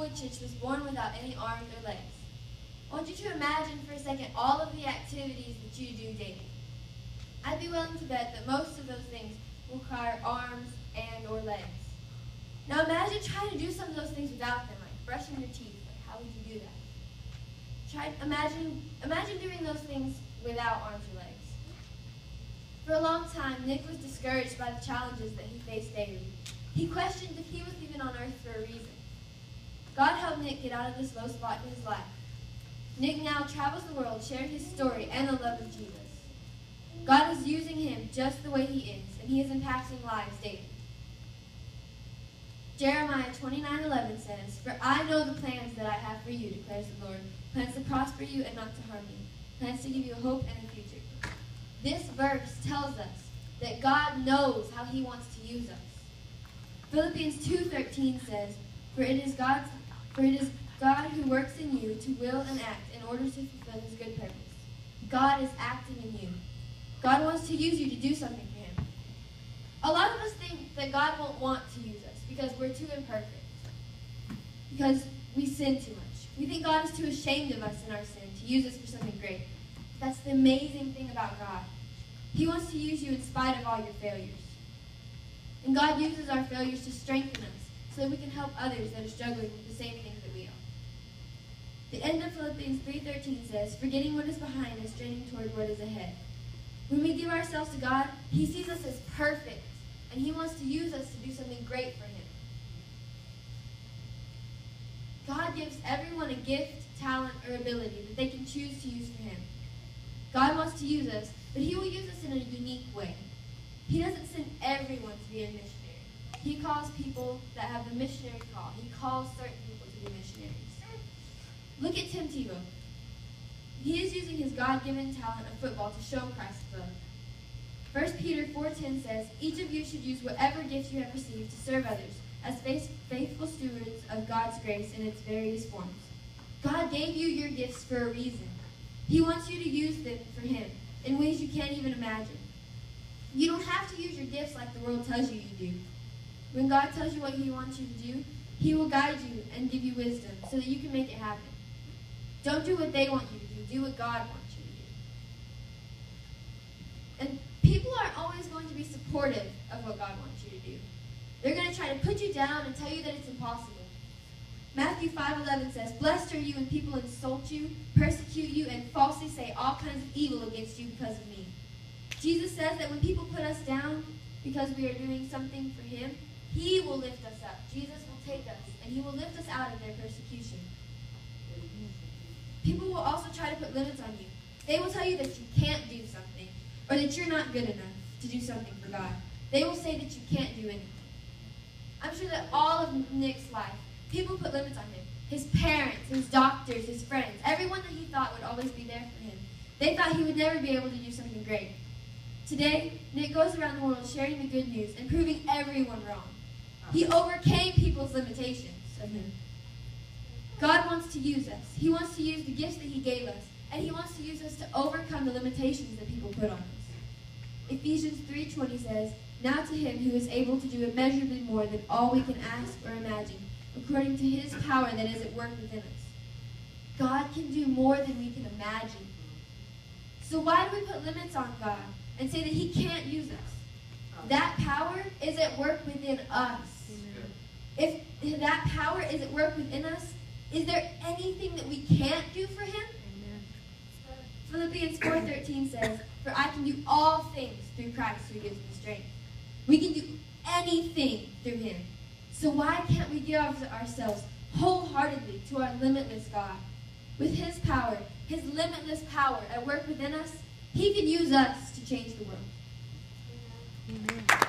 Vujicic was born without any arms or legs. I want you to imagine for a second all of the activities that you do daily. I'd be willing to bet that most of those things require arms and or legs. Now imagine trying to do some of those things without them, like brushing your teeth. Like, how would you do that? Imagine doing those things without arms or legs. For a long time, Nick was discouraged by the challenges that he faced daily. He questioned if he was even on earth for a reason. God helped Nick get out of this low spot in his life. Nick now travels the world sharing his story and the love of Jesus. God is using him just the way he is, and he is impacting lives daily. Jeremiah 29:11 says, "For I know the plans that I have for you, declares the Lord, plans to prosper you and not to harm you, plans to give you hope and a future." This verse tells us that God knows how he wants to use us. Philippians 2:13 says, For it is God who works in you to will and act in order to fulfill his good purpose. God is acting in you. God wants to use you to do something for him. A lot of us think that God won't want to use us because we're too imperfect, because we sin too much. We think God is too ashamed of us in our sin to use us for something great. That's the amazing thing about God. He wants to use you in spite of all your failures. And God uses our failures to strengthen us so that we can help others that are struggling with the same things that we are. The end of Philippians 3:13 says, "Forgetting what is behind and straining toward what is ahead." When we give ourselves to God, he sees us as perfect, and he wants to use us to do something great for him. God gives everyone a gift, talent, or ability that they can choose to use for him. God wants to use us, but he will use us in a unique way. He doesn't send everyone to be a missionary. He calls people that have the missionary call. He calls certain people to be missionaries. Look at Tim Tebow. He is using his God-given talent of football to show Christ's love. 1 Peter 4:10 says, "Each of you should use whatever gifts you have received to serve others as faithful stewards of God's grace in its various forms." God gave you your gifts for a reason. He wants you to use them for him in ways you can't even imagine. You don't have to use your gifts like the world tells you you do. When God tells you what he wants you to do, he will guide you and give you wisdom so that you can make it happen. Don't do what they want you to do. Do what God wants you to do. And people aren't always going to be supportive of what God wants you to do. They're going to try to put you down and tell you that it's impossible. Matthew 5:11 says, "Blessed are you when people insult you, persecute you, and falsely say all kinds of evil against you because of me." Jesus says that when people put us down because we are doing something for him, he will lift us up. Jesus will take us, and he will lift us out of their persecution. People will also try to put limits on you. They will tell you that you can't do something, or that you're not good enough to do something for God. They will say that you can't do anything. I'm sure that all of Nick's life, people put limits on him. His parents, his doctors, his friends, everyone that he thought would always be there for him. They thought he would never be able to do something great. Today, Nick goes around the world sharing the good news and proving everyone wrong. He overcame people's limitations of him. God wants to use us. He wants to use the gifts that he gave us, and he wants to use us to overcome the limitations that people put on us. Ephesians 3:20 says, "Now to him who is able to do immeasurably more than all we can ask or imagine, according to his power that is at work within us." God can do more than we can imagine. So why do we put limits on God and say that he can't use us? That power is at work within us. If that power is at work within us, is there anything that we can't do for him? Amen. Philippians 4:13 says, "For I can do all things through Christ who gives me strength." We can do anything through him. So why can't we give ourselves wholeheartedly to our limitless God? With his power, his limitless power at work within us, he can use us to change the world. Amen.